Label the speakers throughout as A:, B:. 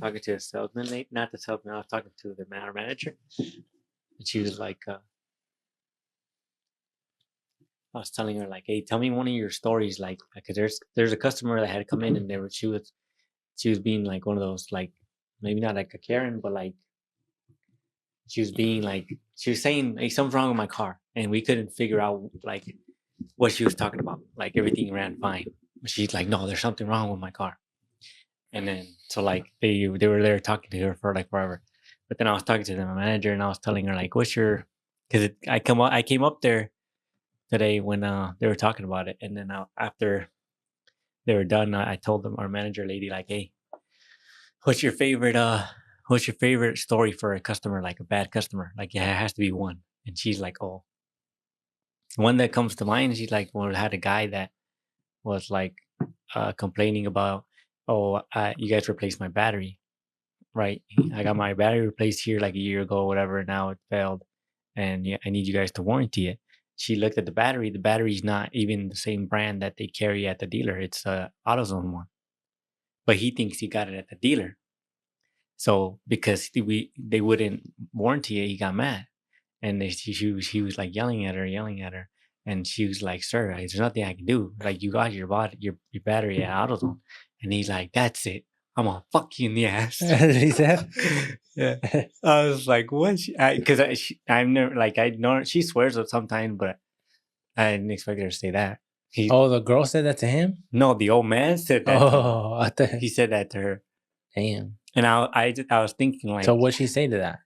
A: talking to a salesman, not the salesman. I was talking to the manager, and she was like, I was telling her like, "Hey, tell me one of your stories." Like, cause there's a customer that had come in and she was being like one of those like maybe not like a Karen, but like she was being like she was saying, "Hey, something's wrong with my car," and we couldn't figure out like what she was talking about. Like everything ran fine, but she's like, "No, there's something wrong with my car." And then so like they were there talking to her for like forever. But then I was talking to the manager and I was telling her like, "What's your?" Because I came up there today when they were talking about it, and then after they were done, I told them our manager lady like, "Hey, what's your favorite what's your favorite story for a customer, like a bad customer? Like yeah, it has to be one." And she's like, "Oh, one that comes to mind." She's like, "Well, I had a guy that was like complaining about, oh, you guys replaced my battery, right? I got my battery replaced here like a year ago, whatever. Now it failed, and yeah, I need you guys to warranty it." She looked at the battery. The battery's not even the same brand that they carry at the dealer. It's a AutoZone one, but he thinks he got it at the dealer. So because they wouldn't warranty it, he got mad, and she was like yelling at her, and she was like, "Sir, there's nothing I can do. Like you got your battery at AutoZone," and he's like, "That's it. I'm gonna fuck you in the ass."
B: That's what he said.
A: Yeah, I was like, "What?" Because I've never like I know she swears it sometimes, but I didn't expect her to say that.
B: Oh, the girl said that to him?
A: No, the old man said that.
B: Oh, I thought,
A: He said that to her,
B: damn.
A: and I was thinking like,
B: So what'd she say to that?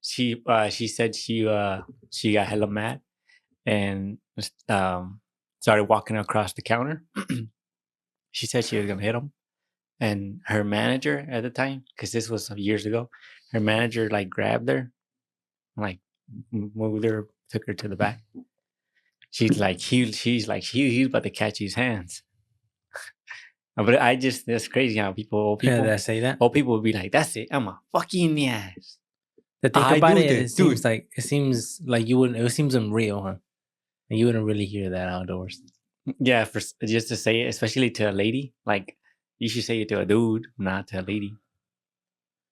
A: she said she got hella mad and started walking across the counter. She said she was gonna hit him, and her manager at the time, because this was some years ago, her manager like grabbed her, like moved her, took her to the back. She's like he's about to catch his hands. But that's crazy how
B: That say that?
A: old people would be like, "That's it, I'm a fucking the ass."
B: To think
A: I
B: about
A: do
B: it,
A: that,
B: it seems like you wouldn't. It seems unreal, huh? And you wouldn't really hear that outdoors.
A: Yeah, just to say it, especially to a lady, like you should say it to a dude, not to a lady.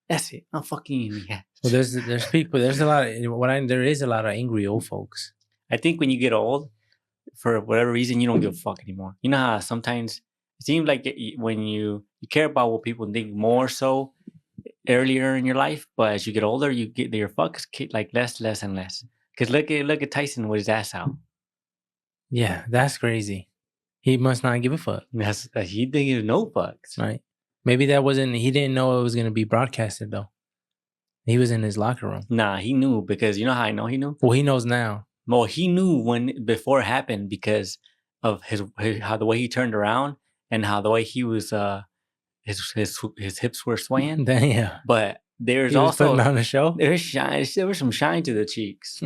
A: That's it. I'm fucking in the ass.
B: Well, there's people. There's a lot of there is a lot of angry old folks.
A: I think when you get old, for whatever reason, you don't give a fuck anymore. You know how sometimes it seems like when you care about what people think more so earlier in your life, but as you get older, you get your fucks like less and less. Because look at Tyson with his ass out.
B: Yeah, that's crazy. He must not give a fuck,
A: He didn't give no fucks.
B: right? Maybe that wasn't. He didn't know it was gonna be broadcasted though. He was in his locker room.
A: Nah, he knew because you know how I know he knew.
B: Well, he knows now.
A: Well, he knew before it happened because of his how the way he turned around and how the way he was his hips were swaying.
B: Yeah,
A: But there's
B: he was
A: also
B: putting on a show.
A: there was some shine to the cheeks.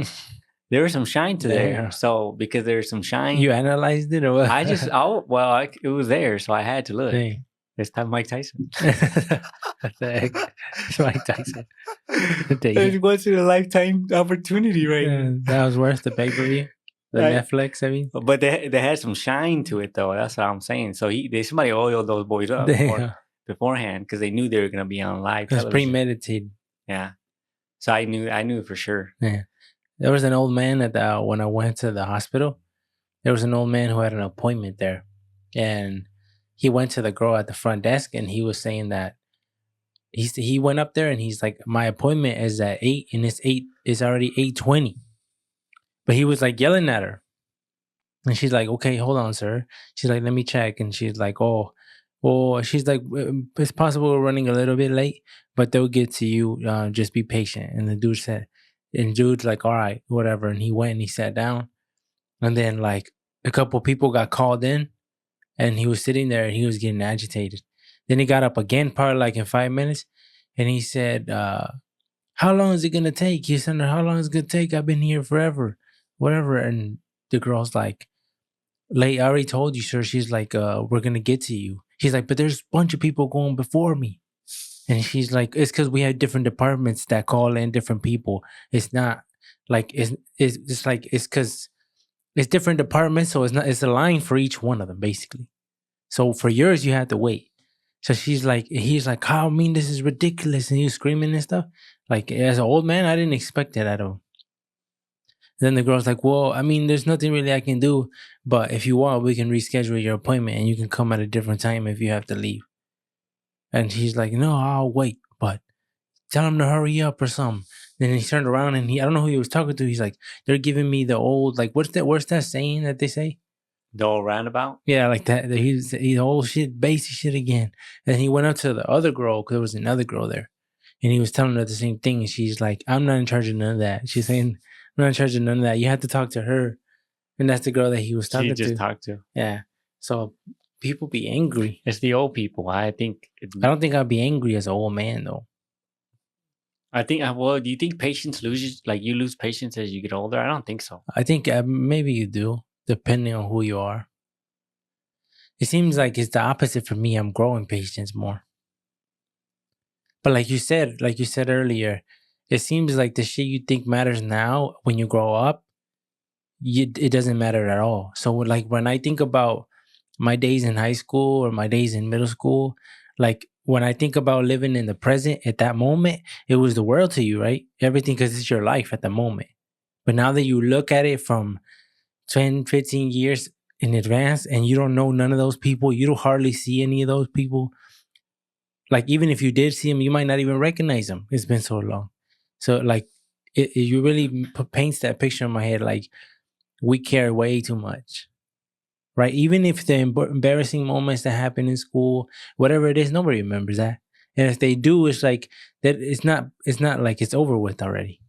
A: There was some shine to there.
B: Damn.
A: So because there's some shine,
B: You analyzed it or what?
A: it was there, so I had to look.
B: Dang.
A: This time, Mike Tyson.
B: What the heck? It's Mike Tyson.
A: It's once in a lifetime opportunity, right?
B: Yeah, that was worth the pay-per-view. The
A: Right.
B: Netflix, I mean.
A: But they had some shine to it, though. That's what I'm saying. So somebody oiled those boys up
B: Damn.
A: beforehand because they knew they were gonna be on live
B: It was
A: television.
B: premeditated.
A: Yeah. So I knew for sure.
B: Yeah. There was an old man when I went to the hospital. There was an old man who had an appointment there, and he went to the girl at the front desk, and he was saying that he went up there and he's like, "My appointment is at 8, and it's already 8:20." But he was like yelling at her, and she's like, "Okay, hold on, sir." She's like, "Let me check," and she's like, "Oh." Well, she's like, "It's possible we're running a little bit late, but they'll get to you. Just be patient." And the dude said, and dude's like, "All right, whatever." And he went and he sat down. And then like a couple people got called in, and he was sitting there and he was getting agitated. Then he got up again, probably like in 5 minutes, and he said, "How long is it gonna take?" He said, "How long is it gonna take? I've been here forever, whatever." And the girl's like, "Late, I already told you, sir." She's like, "We're gonna get to you." She's like, "But there's a bunch of people going before me." And she's like, "It's because we have different departments that call in different people. It's not like it's like it's because it's different departments, so it's a line for each one of them, basically. So for yours, you have to wait." So he's like, "How, I mean, this is ridiculous," and he was screaming and stuff. Like, as an old man, I didn't expect it at all. Then the girl's like, "Well, I mean, there's nothing really I can do, but if you want, we can reschedule your appointment and you can come at a different time if you have to leave." And he's like, "No, I'll wait, but tell him to hurry up or something." Then he turned around and I don't know who he was talking to. He's like, "They're giving me the old, like, what's that saying that they say?"
A: The old roundabout.
B: Yeah, like that. He's old shit, basic shit again. And he went up to the other girl because there was another girl there, and he was telling her the same thing. And she's like, "I'm not in charge of none of that." She's saying, "I'm not in charge of none of that. You have to talk to her." And that's the girl that he was talking
A: She just
B: to.
A: talked to.
B: Yeah. So people be angry.
A: It's the old people. I think.
B: I don't think I'd be angry as an old man though.
A: I think. Well, do you think patience loses? Like you lose patience as you get older? I don't think so.
B: I think maybe you do, depending on who you are. It seems like it's the opposite for me. I'm growing patience more. But like you said earlier, it seems like the shit you think matters now when you grow up, it doesn't matter at all. So like when I think about my days in high school or my days in middle school, like when I think about living in the present at that moment, it was the world to you, right? Everything, because it's your life at the moment. But now that you look at it from 10, 15 years in advance and you don't know none of those people, you don't hardly see any of those people. Like even if you did see them, you might not even recognize them. It's been so long. So like you really paints that picture in my head. Like we care way too much, right? Even if the embarrassing moments that happen in school, whatever it is, nobody remembers that. And if they do, it's like that. It's not like it's over with already.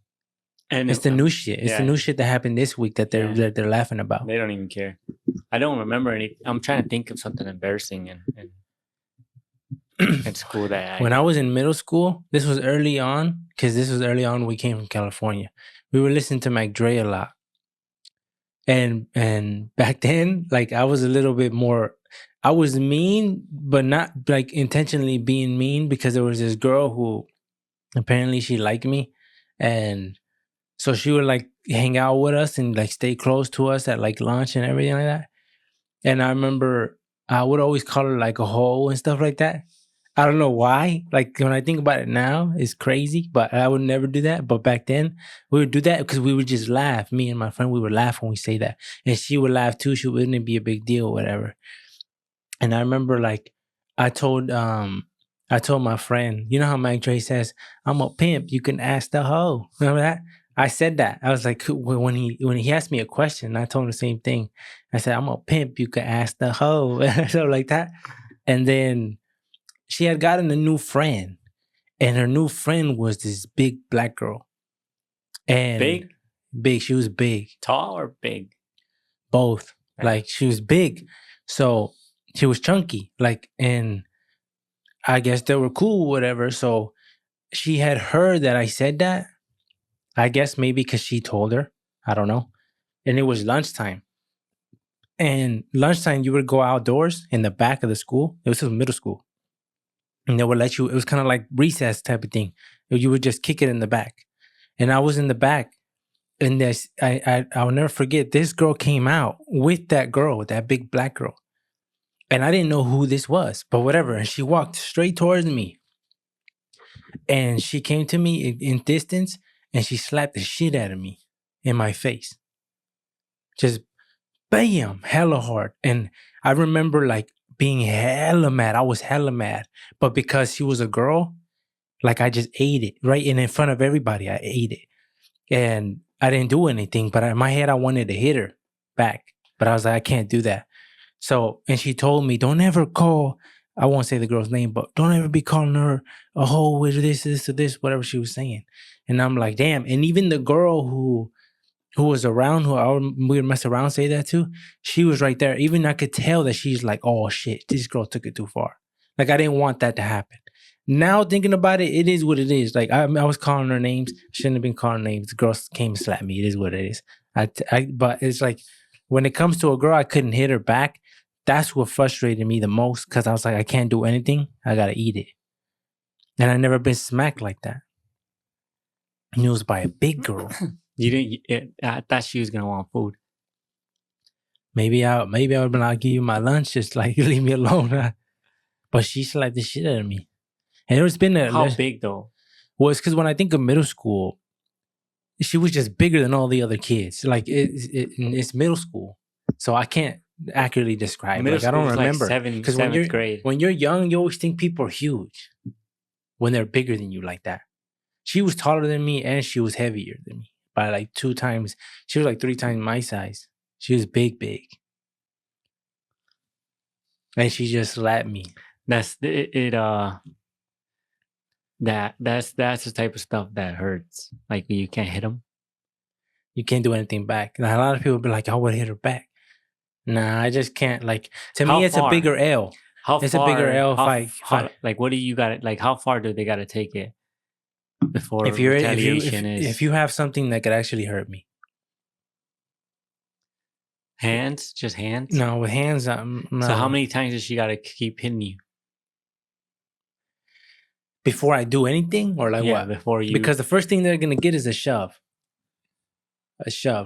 B: And it's the new shit. It's the new shit that happened this week that they're laughing about.
A: They don't even care. I don't remember any. I'm trying to think of something embarrassing and at school that
B: when I was in middle school, this was early on, because this was early on. We came from California. We were listening to Mac Dre a lot, and back then, like I was a little bit more. I was mean, but not like intentionally being mean, because there was this girl who apparently she liked me, and so she would like hang out with us and like stay close to us at like lunch and everything like that. And I remember I would always call her like a hoe and stuff like that. I don't know why. Like when I think about it now, it's crazy, but I would never do that. But back then, we would do that because we would just laugh. Me and my friend, we would laugh when we say that. And she would laugh too. She wouldn't be a big deal or whatever. And I remember like I told my friend, you know how Mike Dre says, "I'm a pimp, you can ask the hoe." Remember that? I said that. I was like, when he asked me a question, I told him the same thing. I said, "I'm a pimp, you can ask the hoe." So like that. And then she had gotten a new friend, her new friend was this big black girl. And big. She was big.
A: Tall or big?
B: Both. Yeah. Like she was big. So she was chunky. Like, and I guess they were cool, whatever. So she had heard that I said that. I guess maybe because she told her. I don't know. And it was lunchtime. And lunchtime, you would go outdoors in the back of the school. It was middle school. And they would let you, it was kind of like recess type of thing. You would just kick it in the back. And I was in the back. And I'll never forget, this girl came out with that girl, that big black girl. And I didn't know who this was, but whatever. And she walked straight towards me. And she came to me in distance and she slapped the shit out of me in my face. Just bam, hella hard. And I remember like being hella mad. I was hella mad. But because she was a girl, like I just ate it, right? And in front of everybody, I ate it. And I didn't do anything, but in my head, I wanted to hit her back. But I was like, I can't do that. So, and she told me, don't ever call, I won't say the girl's name, but don't ever be calling her a hoe with this, or this, whatever she was saying. And I'm like, damn. And even the girl who was around, we would mess around, say that to, she was right there. Even I could tell that she's like, oh shit, this girl took it too far. Like I didn't want that to happen. Now thinking about it, it is what it is. Like I was calling her names. Shouldn't have been calling names. The girl came and slapped me. It is what it is. But it's like when it comes to a girl, I couldn't hit her back. That's what frustrated me the most, because I was like, I can't do anything. I gotta eat it. And I never been smacked like that. And it was by a big girl.
A: You didn't. I thought she was gonna want food.
B: Maybe I would be like, I'll give you my lunch. Just like leave me alone. But she slapped the shit out of me. And there's been
A: How big though?
B: Well, it's because when I think of middle school, she was just bigger than all the other kids. Like it's middle school, so I can't accurately describe.
A: Middle
B: Like I don't
A: school is
B: remember
A: like
B: because
A: seventh grade.
B: when you're young, you always think people are huge when they're bigger than you like that. She was taller than me and she was heavier than me by like 2 times. She was like 3 times my size. She was big, and she just slapped me.
A: That's that's the type of stuff that hurts. Like you can't hit them.
B: You can't do anything back. Now, a lot of people be like, I would hit her back. Nah, I just can't. Like to me, it's a bigger L. It's a bigger L if I
A: like what do you got? Like how far do they got to take it before
B: if you have something that could actually hurt me?
A: Hands, just hands.
B: No, with hands. No.
A: So how many times does she got to keep hitting you
B: before I do anything, or like what?
A: Before you?
B: Because the first thing they're gonna get is a shove,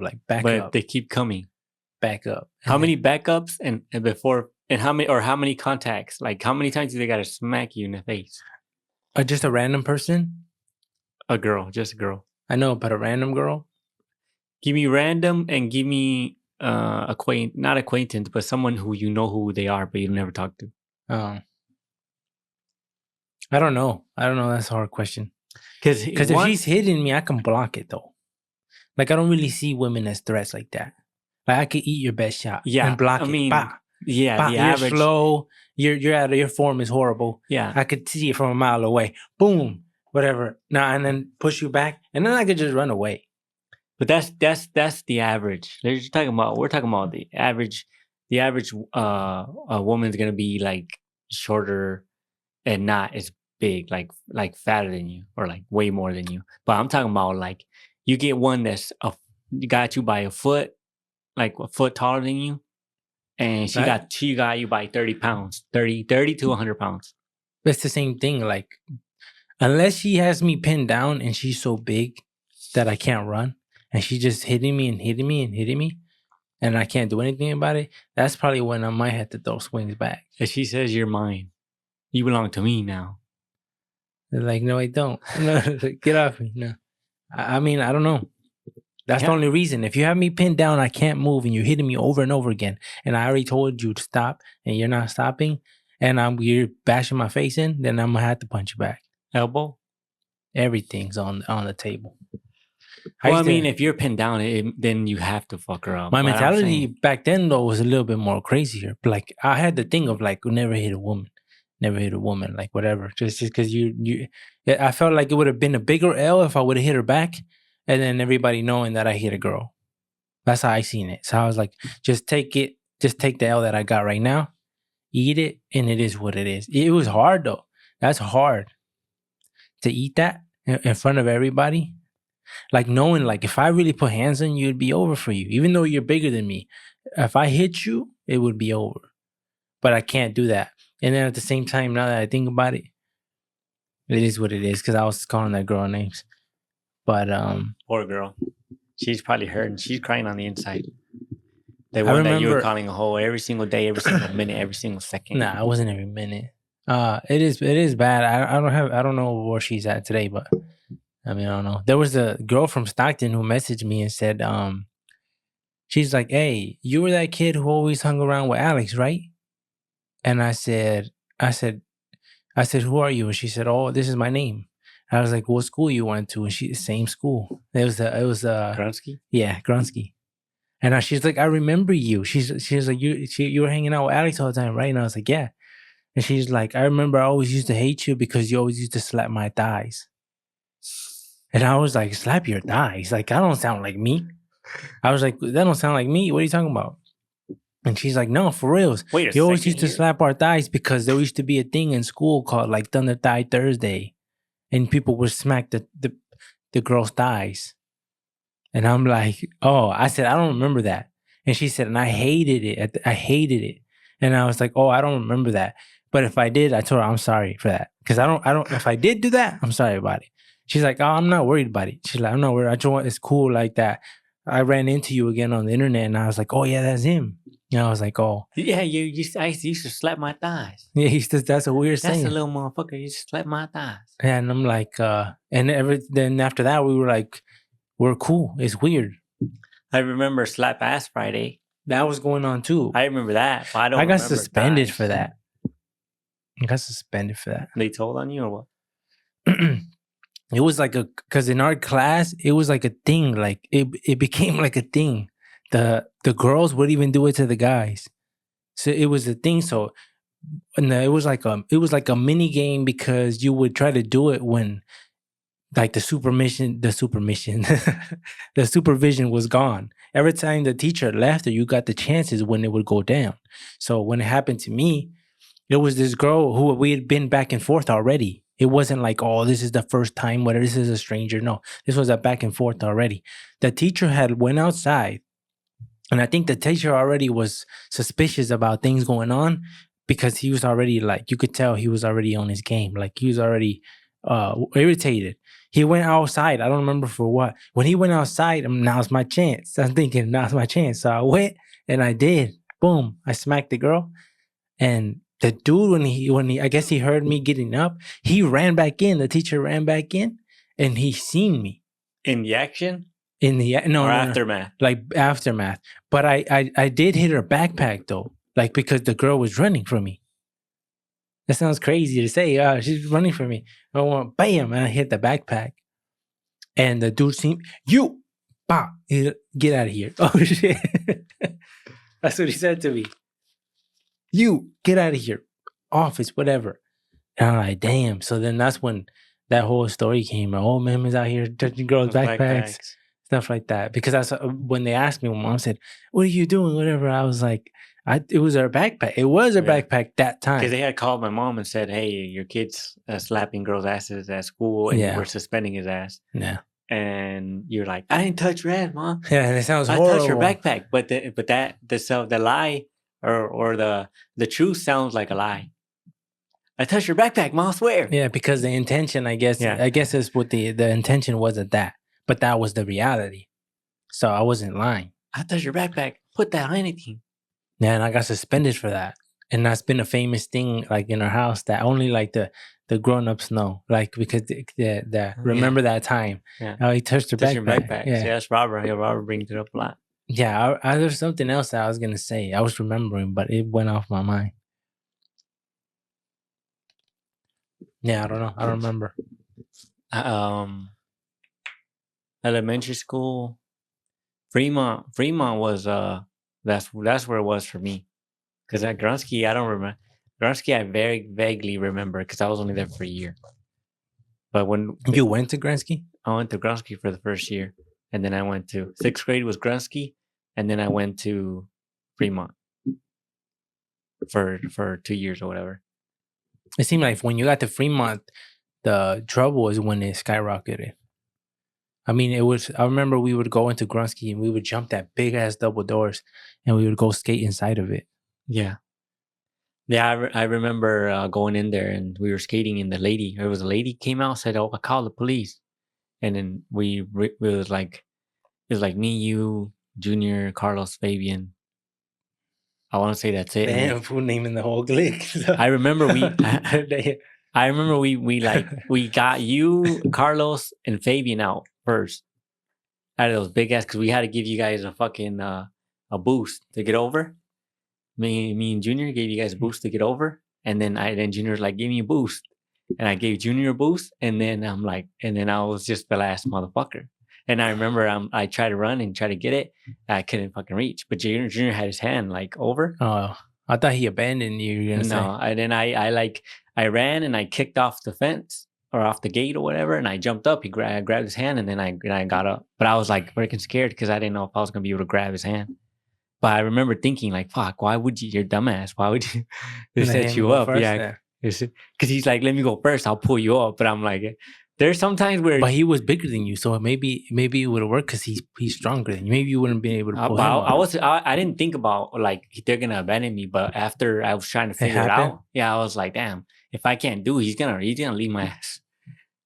B: like back up.
A: But they keep coming.
B: Back up.
A: How many backups and before and how many contacts? Like how many times do they got to smack you in the face?
B: Just a random person.
A: A girl, just a girl.
B: I know, but a random girl.
A: Give me random and give me not acquaintance, but someone who you know who they are, but you never talk to.
B: Oh, I don't know. That's a hard question. Because if she's hitting me, I can block it though. Like I don't really see women as threats like that. Like I could eat your best shot. Yeah, and block it. I mean, bah,
A: yeah, bah,
B: you're average. Slow. You're out of your form is horrible.
A: Yeah,
B: I could see it from a mile away. Boom, whatever. Nah, and then push you back, and then I could just run away.
A: But that's the average. We're talking about the average. The average a woman's gonna be like shorter and not as big, like fatter than you or like way more than you. But I'm talking about like you get one that's got you by a foot, like a foot taller than you, and she got you by 30 pounds, 30 to 100 pounds.
B: It's the same thing. Like unless she has me pinned down and she's so big that I can't run. And she's just hitting me, and I can't do anything about it, that's probably when I might have to throw swings back.
A: And she says, you're mine. You belong to me now.
B: They're like, no, I don't. No, get off me. No. I mean, I don't know. That's the only reason. If you have me pinned down, I can't move, and you're hitting me over and over again, and I already told you to stop, and you're not stopping, and you're bashing my face in, then I'm going to have to punch you back.
A: Elbow?
B: Everything's on the table.
A: Well, I mean, if you're pinned down, then you have to fuck her up.
B: My mentality back then, though, was a little bit more crazier. Like, I had the thing of, like, never hit a woman, like, whatever. Just because I felt like it would have been a bigger L if I would have hit her back, and then everybody knowing that I hit a girl. That's how I seen it. So I was like, just take the L that I got right now, eat it, and it is what it is. It was hard, though. That's hard to eat that in front of everybody. Like knowing, like if I really put hands on you, it'd be over for you. Even though you're bigger than me, if I hit you, it would be over. But I can't do that. And then at the same time, now that I think about it, it is what it is. Because I was calling that girl names. But
A: poor girl, she's probably hurting. She's crying on the inside. The one that you were calling a hoe every single day, every single minute, every single second.
B: Nah, it wasn't every minute. It is bad. I don't know where she's at today, but. I mean, I don't know. There was a girl from Stockton who messaged me and said, she's like, hey, you were that kid who always hung around with Alex, right? And I said, who are you? And she said, oh, this is my name. And I was like, what school you went to? And same school. It was
A: Grunsky?
B: Yeah, Grunsky. And she's like, I remember you. She's like, you were hanging out with Alex all the time, right? And I was like, yeah. And she's like, I remember I always used to hate you because you always used to slap my thighs. And I was like, slap your thighs? Like, that don't sound like me. I was like, that don't sound like me. What are you talking about? And she's like, no, for reals. You always used to slap our thighs because there used to be a thing in school called like Thunder Thigh Thursday. And people would smack the girl's thighs. And I'm like, oh, I said, I don't remember that. And she said, and I hated it. I hated it. And I was like, oh, I don't remember that. But if I did, I told her, I'm sorry for that. Because I don't, if I did do that, I'm sorry about it. She's like, oh, I'm not worried about it. She's like, I'm not worried. I just want, it's cool like that. I ran into you again on the internet and I was like, oh yeah, that's him. And I was like, oh,
A: Yeah, I used to slap my thighs.
B: yeah, that's a weird
A: That's
B: saying.
A: a little motherfucker. You just slap my thighs.
B: And I'm like, then after that, we were like, we're cool. It's weird.
A: I remember Slap Ass Friday.
B: That was going on too.
A: I remember that, but I don't.
B: I got
A: remember
B: suspended
A: thighs.
B: for that. I got suspended for that.
A: They told on you or what?
B: It was like because in our class, it was like a thing. Like it became like a thing. The girls would even do it to the guys. So it was a thing. So and it was like a mini game because you would try to do it when like the supervision was gone. Every time the teacher left or you got the chances when it would go down. So when it happened to me, it was this girl who we had been back and forth already. It wasn't like, oh, this is the first time, whether this is a stranger. No, this was a back and forth already. The teacher had went outside, and I think the teacher already was suspicious about things going on because he was already like, you could tell he was already on his game. Like he was already irritated. He went outside. I don't remember for what. When he went outside, now's my chance. I'm thinking, now's my chance. So I went and I did. Boom. I smacked the girl. And the dude, when he, I guess he heard me getting up, he ran back in. The teacher ran back in and he seen me.
A: In the action?
B: In the, no,
A: or
B: no,
A: aftermath?
B: No. Like aftermath. But I did hit her backpack though. Like because the girl was running from me. That sounds crazy to say. She's running from me. I went, bam, and I hit the backpack. And the dude seemed, you, bah, get out of here. Oh, shit. That's what he said to me. You, get out of here. Office, whatever. And I'm like, damn. So then that's when that whole story came. My old man was out here touching girls' backpacks, stuff like that. Because that's when they asked me, when mom said, what are you doing? Whatever. I was like, it was her backpack. It was her backpack that time.
A: Because they had called my mom and said, hey, your kid's slapping girls' asses at school and we're suspending his ass.
B: Yeah.
A: And you're like, I didn't touch your ass, Mom.
B: Yeah, and it sounds horrible.
A: I touched your backpack. But the lie or the truth sounds like a lie. I touched your backpack, Mom, I swear.
B: Yeah, because the intention, I guess is what the intention wasn't that. But that was the reality. So I wasn't lying.
A: I touched your backpack. Put that on anything.
B: Yeah, and I got suspended for that. And that's been a famous thing like in our house that only like the grown-ups know. Like because remember that time. Yeah. Oh, he touched your backpack.
A: Yeah. See, that's Robert. Yeah, Robert brings it up a lot.
B: Yeah, there's something else that I was gonna say. I was remembering, but it went off my mind. Yeah, I don't know. I don't remember.
A: Elementary school. Fremont was that's where it was for me. Because at Grunsky, I don't remember. Grunsky, I very vaguely remember because I was only there for a year. But when
B: you went to Grunsky?
A: I went to Grunsky for the first year. And then I went to 6th grade was Grunsky. And then I went to Fremont for 2 years or whatever.
B: It seemed like when you got to Fremont, the trouble was when it skyrocketed. I mean, I remember we would go into Grunsky and we would jump that big ass double doors and we would go skate inside of it.
A: Yeah. Yeah, I remember going in there and we were skating and there was a lady came out and said, oh, I called the police. And then it was like me, you, Junior, Carlos, Fabian. I want to say that's it.
B: Damn, full naming the whole clique.
A: I remember we got you, Carlos, and Fabian out first. Out of those big ass, because we had to give you guys a fucking a boost to get over. Me and Junior gave you guys a boost to get over, and then Junior's like, give me a boost, and I gave Junior a boost, and then I was just the last motherfucker. And I remember I tried to run and try to get it, I couldn't fucking reach. But Junior had his hand like over.
B: Oh, I thought he abandoned you.
A: No, and then I ran and I kicked off the fence or off the gate or whatever, and I jumped up. He grabbed his hand, and then I got up. But I was like freaking scared because I didn't know if I was gonna be able to grab his hand. But I remember thinking like, "Fuck, why would you? You're dumbass. Why would you set you up?" Yeah, because he's like, "Let me go first. I'll pull you up." But I'm like, there's sometimes where,
B: but he was bigger than you, so maybe it would have worked because he's stronger than you. Maybe you wouldn't be able to pull him up.
A: I didn't think about like they're gonna abandon me, but after I was trying to figure it out, I was like, damn, if I can't do it, he's gonna leave my ass.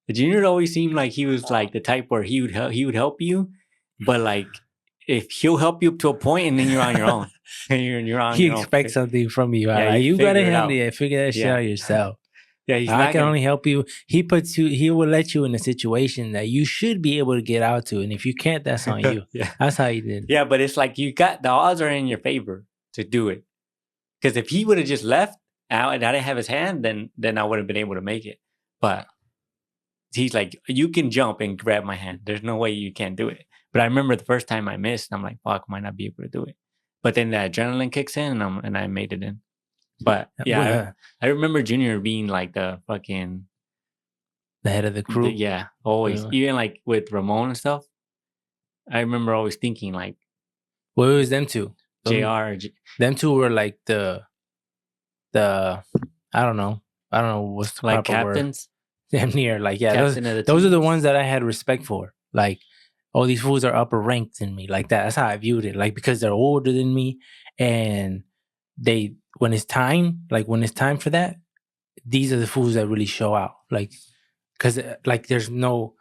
A: The Junior always seemed like he was like the type where he would help you, but like if he'll help you up to a point and then you're on your own. you're on
B: He
A: your own.
B: expects something from you.
A: Yeah,
B: Like,
A: you
B: you gotta
A: figure it
B: handle
A: out.
B: it. Figure that shit
A: Yeah.
B: out yourself.
A: Yeah, he's
B: I
A: not
B: can
A: gonna.
B: only help you. He will let you in a situation that you should be able to get out to, and if you can't, that's on you.
A: Yeah,
B: That's how he did.
A: yeah, but it's like you got the odds are in your favor to do it. Because if he would have just left out and I didn't have his hand, then I would have been able to make it. But he's like, you can jump and grab my hand. There's no way you can't do it. But I remember the first time I missed, I'm like, fuck, might not be able to do it. But then the adrenaline kicks in and I made it in. But yeah,
B: Well,
A: I remember Junior being like the fucking,
B: the head of the crew.
A: yeah, always.
B: Yeah.
A: Even like with Ramon and stuff, I remember always thinking like,
B: Well, it was them two.
A: JR,
B: Them two were like the I don't know what's the
A: like
B: proper word.
A: captains.
B: Damn near, like, yeah,
A: Captain of the
B: those are the
A: teams.
B: ones that I had respect for. Like, oh, these fools are upper ranked than me. Like that. That's how I viewed it. Like, because they're older than me, and when it's time for that, these are the fools that really show out. Like, because like there's no,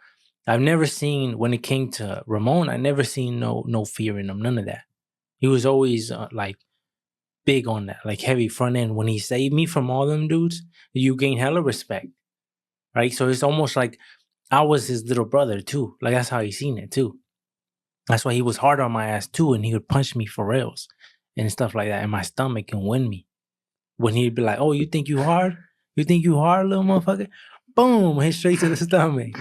B: I've never seen, when it came to Ramon, I never seen no fear in him, none of that. He was always like big on that, like heavy front end. When he saved me from all them dudes, you gain hella respect. Right? So it's almost like I was his little brother too. Like that's how he seen it too. That's why he was hard on my ass too, and he would punch me for rails and stuff like that, and my stomach can win me. When he'd be like, "Oh, you think you hard? You think you hard, little motherfucker?" Boom, hit straight to the stomach.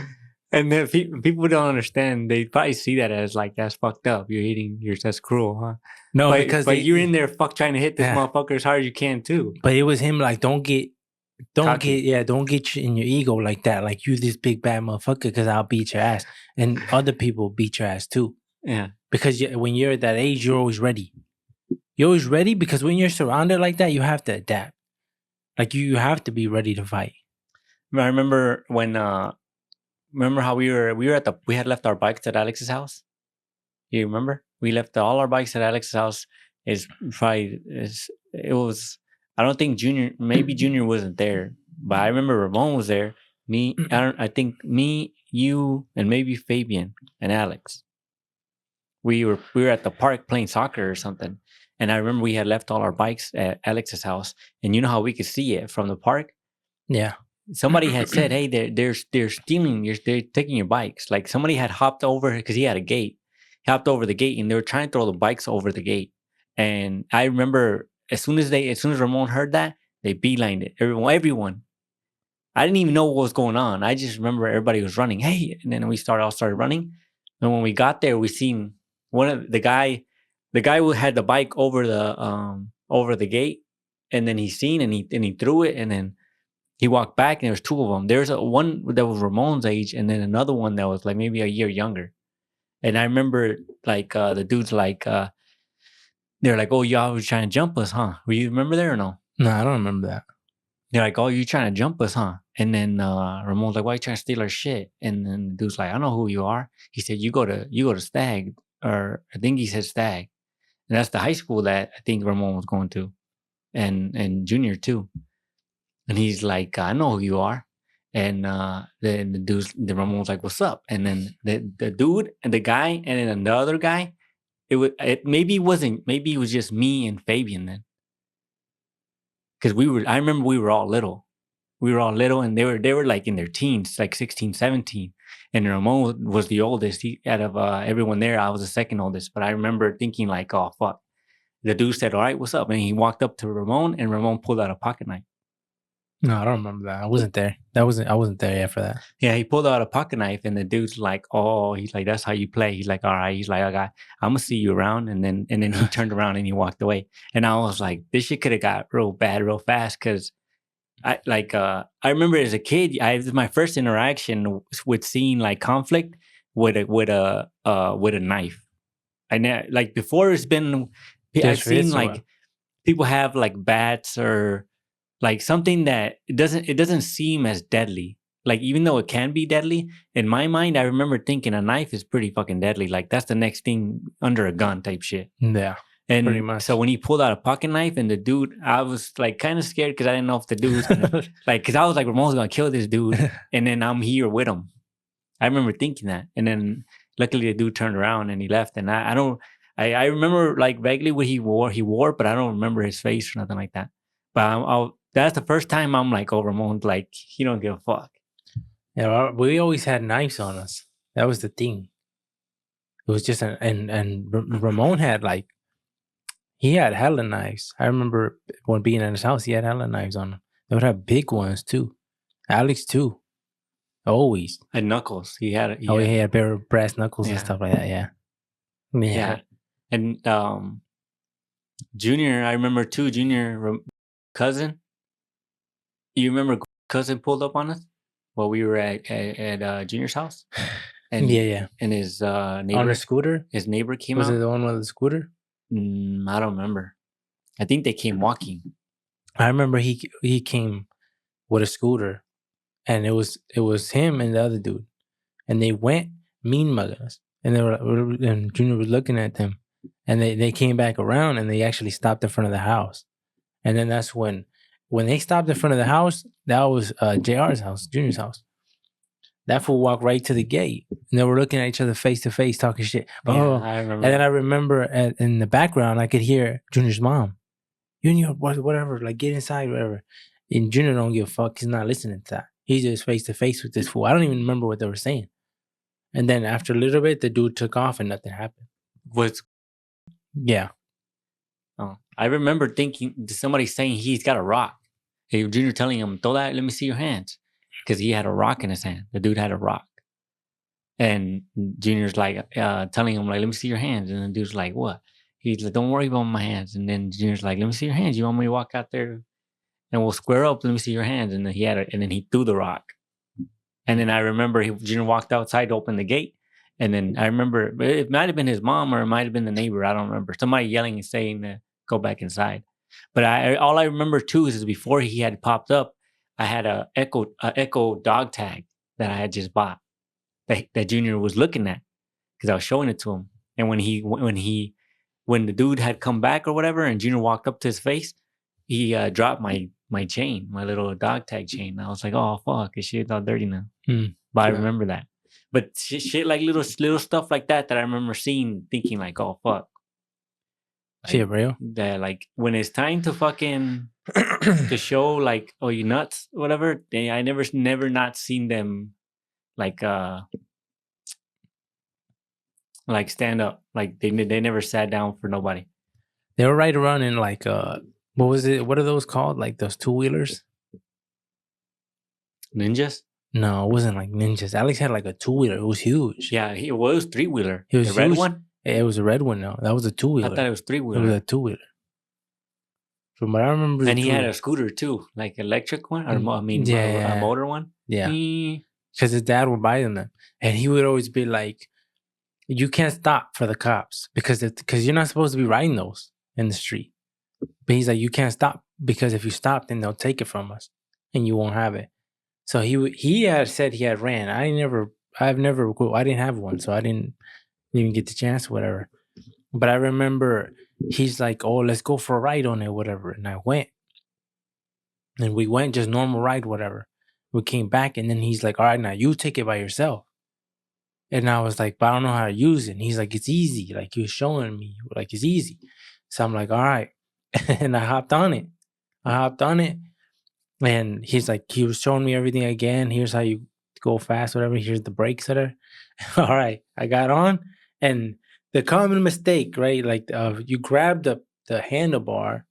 A: And then people don't understand. They probably see that as like, that's fucked up. You're hitting, that's cruel, huh?
B: No,
A: but you're in there trying to hit this
B: Yeah.
A: motherfucker as hard as you can too.
B: But it was him like, don't get
A: Cocky.
B: in your ego like that. Like, you this big bad motherfucker, because I'll beat your ass, and other people beat your ass too.
A: Yeah.
B: Because when you're at that age, you're always ready. You're always ready, because when you're surrounded like that, you have to adapt. Like, you have to be ready to fight.
A: I remember when remember how we had left our bikes at Alex's house? You remember? We left all our bikes at Alex's house. I don't think maybe Junior wasn't there, but I remember Ramon was there. I think me, you, and maybe Fabian and Alex. We were at the park playing soccer or something. And I remember we had left all our bikes at Alex's house, and you know how we could see it from the park?
B: Yeah.
A: Somebody had said, "Hey, they're stealing. They're taking your bikes." Like somebody had hopped over because he had a gate. He hopped over the gate, and they were trying to throw the bikes over the gate. And I remember as soon as Ramon heard that, they beelined it. Everyone. I didn't even know what was going on. I just remember everybody was running. Hey, and then we all started running. And when we got there, we seen one of the guy who had the bike over the gate, and then he seen and he threw it, and then he walked back, and there was two of them. There's one that was Ramon's age, and then another one that was like maybe a year younger. And I remember like the dudes like they're like, "Oh, y'all was trying to jump us, huh? Were you remember there or no?"
B: No, I don't remember that.
A: They're like, "Oh, you trying to jump us, huh?" And then Ramon's like, "Why you trying to steal our shit?" And then the dude's like, "I know who you are." He said, "You go to Stag," or I think he said Stag, and that's the high school that I think Ramon was going to, and Junior too. And he's like, "I know who you are." And then the Ramon's like, "What's up?" And then the dude and the guy and then the other guy, maybe it was just me and Fabian then. Because I remember we were all little. We were all little, and they were like in their teens, like 16, 17. And Ramon was the oldest. Out of everyone there, I was the second oldest. But I remember thinking like, "Oh, fuck." The dude said, "All right, what's up?" And he walked up to Ramon, and Ramon pulled out a pocket knife.
B: No, I don't remember that. I wasn't there. I wasn't there yet for that.
A: Yeah, he pulled out a pocket knife, and the dude's like, "Oh," he's like, "That's how you play." He's like, "All right." He's like, I'm gonna see you around." And then he turned around and he walked away. And I was like, this shit could have got real bad real fast, because I remember as a kid, this is my first interaction with seeing like conflict with a knife. Like before, it's been I've seen like people have like bats or like something that it doesn't seem as deadly. Like even though it can be deadly, in my mind, I remember thinking a knife is pretty fucking deadly. Like that's the next thing under a gun type shit.
B: Yeah.
A: And
B: pretty much.
A: So when he pulled out a pocket knife and the dude, I was like kind of scared because I didn't know if the dude was gonna because I was like, Ramon's gonna kill this dude, and then I'm here with him. I remember thinking that, and then luckily the dude turned around and he left. And I I remember like vaguely what he wore, but I don't remember his face or nothing like that. But that's the first time I'm like, oh, Ramon's like, he don't give a fuck.
B: Yeah, we always had knives on us. That was the thing. It was just Ramon had like he had hella knives. I remember when being in his house, he had hella knives on him. They would have big ones too. Alex too. Always.
A: And knuckles. He had
B: He had bare brass knuckles and
A: Yeah.
B: stuff like that. Yeah.
A: Yeah. And Junior, I remember too, cousin. You remember cousin pulled up on us while we were at Junior's house? And
B: yeah.
A: And his neighbor
B: On a scooter?
A: His neighbor came
B: Was
A: out.
B: it the one with the scooter?
A: I don't remember. I think they came walking.
B: I remember he came with a scooter, and it was him and the other dude, and they went mean mugging us, and and Junior was looking at them, and they came back around and they actually stopped in front of the house, and then that's when they stopped in front of the house, that was JR's house, Junior's house. That fool walked right to the gate, and they were looking at each other face to face, talking shit.
A: Yeah, I remember.
B: And then I remember in the background, I could hear Junior's mom, Junior, whatever, like get inside, whatever. And Junior don't give a fuck. He's not listening to that. He's just face to face with this fool. I don't even remember what they were saying. And then after a little bit, the dude took off and nothing happened. Yeah.
A: Oh, I remember thinking somebody saying he's got a rock. Hey, Junior telling him, throw that, let me see your hands. Because he had a rock in his hand. The dude had a rock. And Junior's like telling him, like, let me see your hands. And the dude's like, what? He's like, don't worry about my hands. And then Junior's like, let me see your hands. You want me to walk out there and we'll square up? Let me see your hands. And then he threw the rock. And then I remember Junior walked outside to open the gate. And then I remember it might have been his mom or it might have been the neighbor. I don't remember. Somebody yelling and saying to go back inside. But all I remember too is before he had popped up, I had a Echo dog tag that I had just bought that Junior was looking at because I was showing it to him. And when the dude had come back or whatever, and Junior walked up to his face, he dropped my chain, my little dog tag chain. I was like, oh fuck, this shit's all dirty now. But I remember that. But shit like little stuff like that I remember seeing, thinking like, oh fuck. Like,
B: shit, real.
A: That like when it's time to fucking to show like, oh, you nuts, whatever. I never not seen them like stand up. Like they never sat down for nobody.
B: They were right around in like what was it? What are those called? Like those 2-wheelers?
A: Ninjas?
B: No, it wasn't like ninjas. Alex had like a 2-wheeler. It was huge.
A: Yeah, it was 3-wheeler.
B: It was
A: the red
B: huge.
A: one.
B: It was a red one. No, that was a 2-wheeler.
A: I thought it was 3-wheeler.
B: It was a 2-wheeler. From what I remember,
A: and he had a scooter too, like electric one, or a motor one.
B: Yeah, because his dad would buy them, and he would always be like, "You can't stop for the cops because you're not supposed to be riding those in the street." But he's like, "You can't stop because if you stop, then they'll take it from us, and you won't have it." So he had said he had ran. I didn't have one, so I didn't even get the chance, whatever. But I remember he's like, oh, let's go for a ride on it, whatever. And I went. And we went just normal ride, whatever. We came back and then he's like, all right, now you take it by yourself. And I was like, but I don't know how to use it. And he's like, it's easy. Like he was showing me, like it's easy. So I'm like, all right. And I hopped on it. And he's like, he was showing me everything again. Here's how you go fast, whatever. Here's the brakes that are. All right. I got on. And the common mistake, right? Like you grab the handlebar,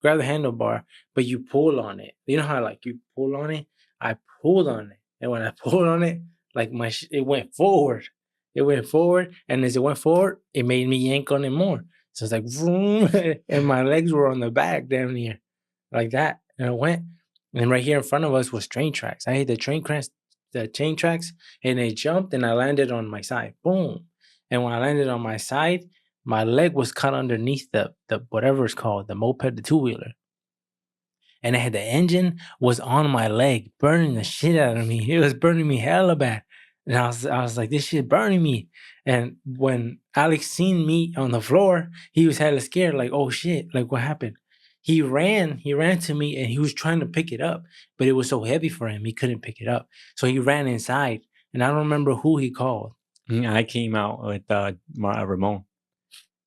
B: but you pull on it. You know how like you pull on it? I pulled on it. And when I pulled on it, like it went forward. And as it went forward, it made me yank on it more. So it's like, vroom, and my legs were on the back damn near. Like that. And I went. And right here in front of us was train tracks. I hit the chain tracks, and it jumped, and I landed on my side. Boom. And when I landed on my side, my leg was caught underneath the whatever it's called, the moped, the 2-wheeler. And the engine was on my leg, burning the shit out of me. It was burning me hella bad. And I was like, this shit burning me. And when Alex seen me on the floor, he was hella scared, like, oh shit, like what happened? He ran to me and he was trying to pick it up, but it was so heavy for him, he couldn't pick it up. So he ran inside, and I don't remember who he called.
A: I came out with Ramon.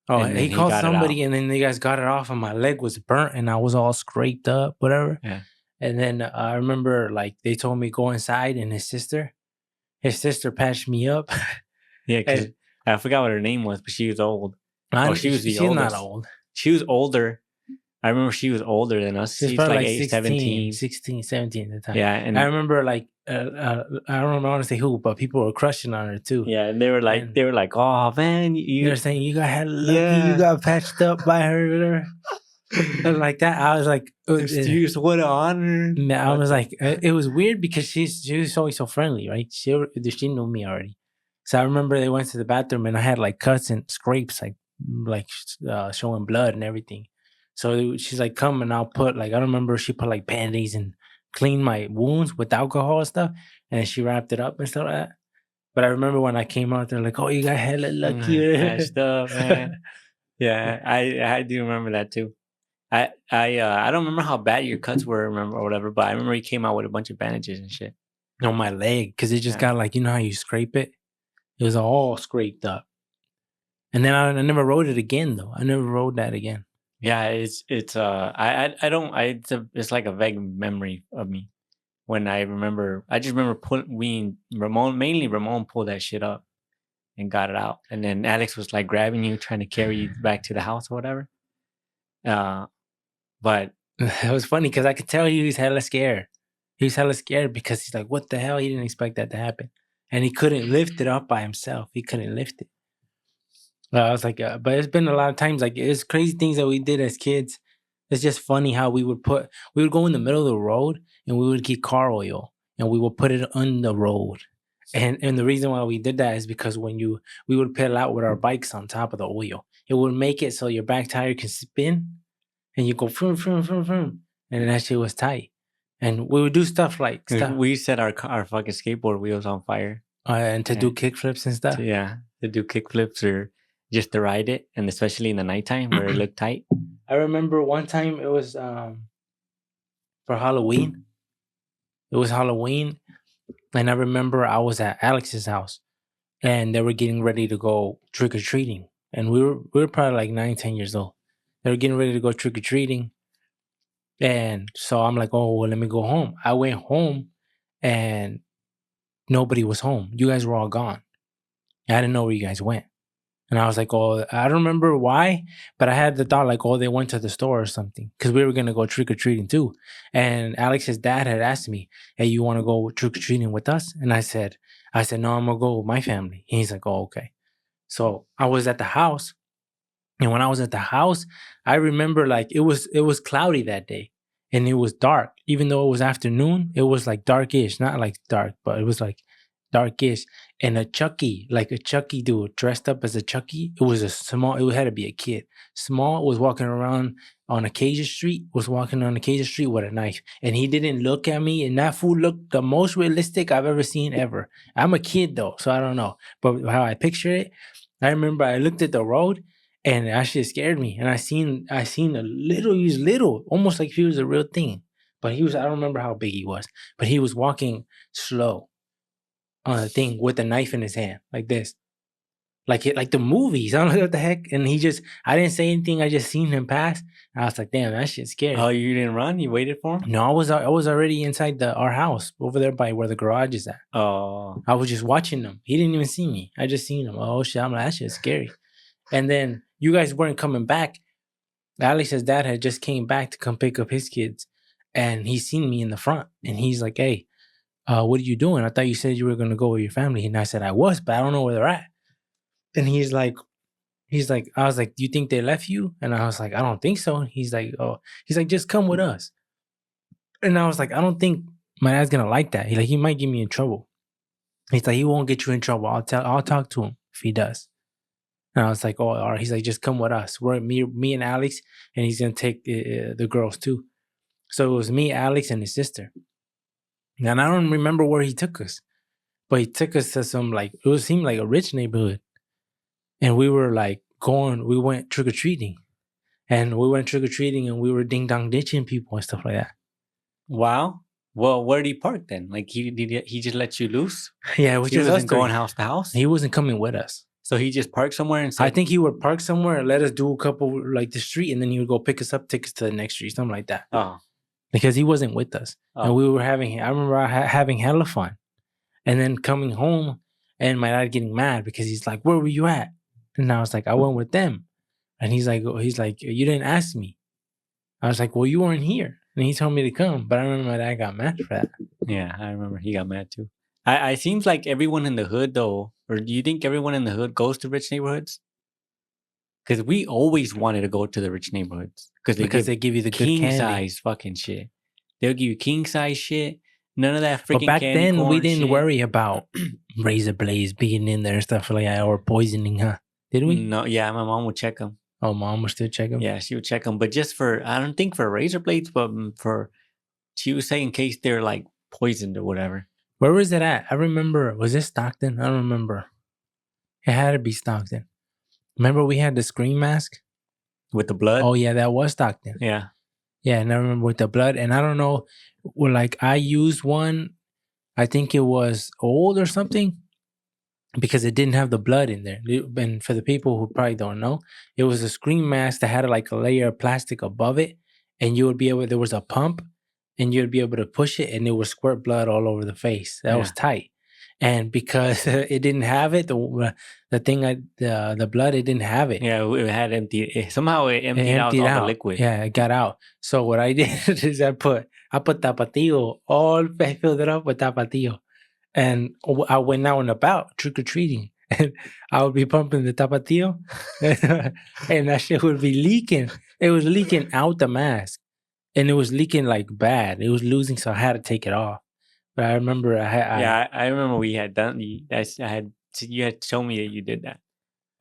B: Oh,
A: and then
B: he
A: he
B: called
A: got it out.
B: somebody, and then you guys got it off, and my leg was burnt, and I was all scraped up, whatever.
A: Yeah.
B: And then I remember like they told me go inside, and his sister patched me up.
A: Yeah, because I forgot what her name was, but she was old. She was the
B: she's
A: oldest.
B: not old.
A: She was older. I remember she was older than us.
B: She's probably like 16, 17 at the time.
A: Yeah, and
B: I remember like I don't want to say who, but people were crushing on her too.
A: yeah, and they were like, oh man,
B: they're saying you got hella lucky, you got patched up by her. And like that, I was like,
A: excuse, what an honor.
B: I was like, it was weird because she was always so friendly, right? She knew me already. So I remember they went to the bathroom and I had like cuts and scrapes, like showing blood and everything. So she's like, come and I'll put like, I don't remember, she put like Band-Aids and cleaned my wounds with alcohol and stuff. And she wrapped it up and stuff like that. But I remember when I came out, they're like, oh, you got hella lucky.
A: Patched up, man. Yeah, I do remember that too. I don't remember how bad your cuts were, or whatever, but I remember he came out with a bunch of bandages and shit
B: on my leg because it just got like, you know how you scrape it? It was all scraped up. And then I never rode it again though. I never rode that again.
A: Yeah, it's like a vague memory of me when I just remember Ramon pulled that shit up and got it out, and then Alex was like grabbing you, trying to carry you back to the house or whatever. But
B: it was funny because I could tell he was hella scared. He was hella scared because he's like, what the hell? He didn't expect that to happen. And he couldn't lift it up by himself. He couldn't lift it. I was like, but it's been a lot of times, like, it's crazy things that we did as kids. It's just funny how we would go in the middle of the road and we would get car oil and we would put it on the road. And the reason why we did that is because we would pedal out with our bikes on top of the oil. It would make it so your back tire can spin and you go vroom, vroom, vroom, vroom. And that shit was tight. And we would do stuff like
A: we set our fucking skateboard wheels on fire.
B: And to do kickflips and stuff.
A: To do kickflips or just to ride it, and especially in the nighttime where it looked tight.
B: I remember one time it was for Halloween. It was Halloween, and I remember I was at Alex's house, and they were getting ready to go trick or treating, and we were probably like 9, 10 years old. They were getting ready to go trick or treating, and so I'm like, oh well, let me go home. I went home, and nobody was home. You guys were all gone. I didn't know where you guys went. And I was like, oh, I don't remember why, but I had the thought like, oh, they went to the store or something because we were going to go trick-or-treating too. And Alex's dad had asked me, hey, you want to go trick-or-treating with us? And I said, no, I'm going to go with my family. And he's like, oh, okay. So I was at the house. And when I was at the house, I remember like it was cloudy that day and it was dark. Even though it was afternoon, it was like darkish, not like dark, but it was like darkish. And a Chucky dude dressed up as a Chucky. It had to be a kid. Small was walking around on Acacia Street, with a knife. And he didn't look at me. And that fool looked the most realistic I've ever seen ever. I'm a kid though, so I don't know. But how I picture it, I remember I looked at the road and that shit scared me. And I seen he was little, almost like he was a real thing. But I don't remember how big he was. But he was walking slow on a thing with a knife in his hand, like this, like the movies. I don't know what the heck. And I didn't say anything. I just seen him pass. And I was like, damn, that shit's scary.
A: Oh, you didn't run? You waited for him?
B: No, I was already inside our house over there by where the garage is at.
A: Oh,
B: I was just watching him. He didn't even see me. I just seen him. Oh shit! I'm like, that shit's scary. And then you guys weren't coming back. Alex's dad had just came back to come pick up his kids, and he seen me in the front, and he's like, hey. What are you doing? I thought you said you were going to go with your family. And I said, I was, but I don't know where they're at. And he's like, I was like, do you think they left you? And I was like, I don't think so. He's like, just come with us. And I was like, I don't think my dad's going to like that. He might get me in trouble. He's like, he won't get you in trouble. I'll talk to him if he does. And I was like, oh, all right. He's like, just come with us. We're me and Alex, and he's going to take the girls too. So it was me, Alex, and his sister. And I don't remember where he took us, but he took us to some seemed like a rich neighborhood. And we were we went trick-or-treating. And we went trick-or-treating and we were ding-dong ditching people and stuff like that.
A: Wow. Well, where did he park then? Like he just let you loose?
B: Yeah, it was
A: he
B: just
A: wasn't
B: us
A: going house to house?
B: He wasn't coming with us.
A: So he just parked somewhere and
B: I
A: said,
B: think he would park somewhere and let us do a couple like the street, and then he would go pick us up, take us to the next street, something like that.
A: "Oh,
B: Because he wasn't with us, and
A: oh,
B: we were having. I remember having hella fun, and then coming home, and my dad getting mad because he's like, "Where were you at?" And I was like, "I went with them," and he's like, "You didn't ask me." I was like, "Well, you weren't here," and he told me to come, but I remember my dad got mad for that.
A: yeah, I remember he got mad too." I seems like everyone in the hood though, or do you think everyone in the hood goes to rich neighborhoods? Because we always wanted to go to the rich neighborhoods
B: Because they give you the good
A: king
B: candy.
A: size fucking shit. They'll give you king size shit. None of that freaking
B: But back
A: candy
B: then, we
A: corn
B: didn't
A: shit.
B: worry about razor blades being in there and stuff like that, or poisoning, huh? Did we?
A: No, yeah, my mom would check them.
B: Oh, mom was still checking.
A: Yeah, she would check them, but just for I don't think for razor blades, but for she would say in case they're like poisoned or whatever.
B: Where was it at? I remember. Was it Stockton? I don't remember. It had to be Stockton. Remember we had the screen mask?
A: With the blood.
B: Oh yeah, that was Stockton.
A: Yeah.
B: Yeah, and I remember with the blood. And I don't know, well, like I used one. I think it was old or something because it didn't have the blood in there. And for the people who probably don't know, it was a screen mask that had like a layer of plastic above it, and you would be able. There was a pump, and you'd be able to push it, and it would squirt blood all over the face. That was tight. And because it didn't have it, the thing, the blood, it didn't have it.
A: Yeah, it had empty. Somehow it emptied out all the liquid.
B: Yeah, it got out. So what I did is I put tapatio, all filled it up with tapatio. And I went out and about trick-or-treating. And I would be pumping the tapatio. And that shit would be leaking. It was leaking out the mask. And it was leaking like bad. It was losing, so I had to take it off. But I remember
A: I remember we had done. You had shown me that you did that.